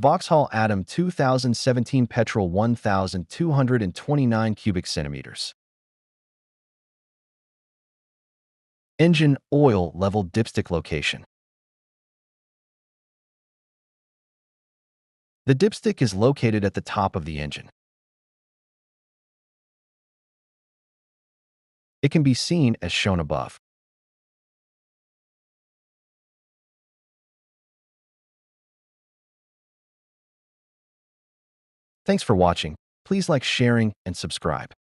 Vauxhall Atom 2017 Petrol 1229 cubic centimeters. Engine oil level dipstick location. The dipstick is located at the top of the engine. It can be seen as shown above. Thanks for watching. Please like, sharing, and subscribe.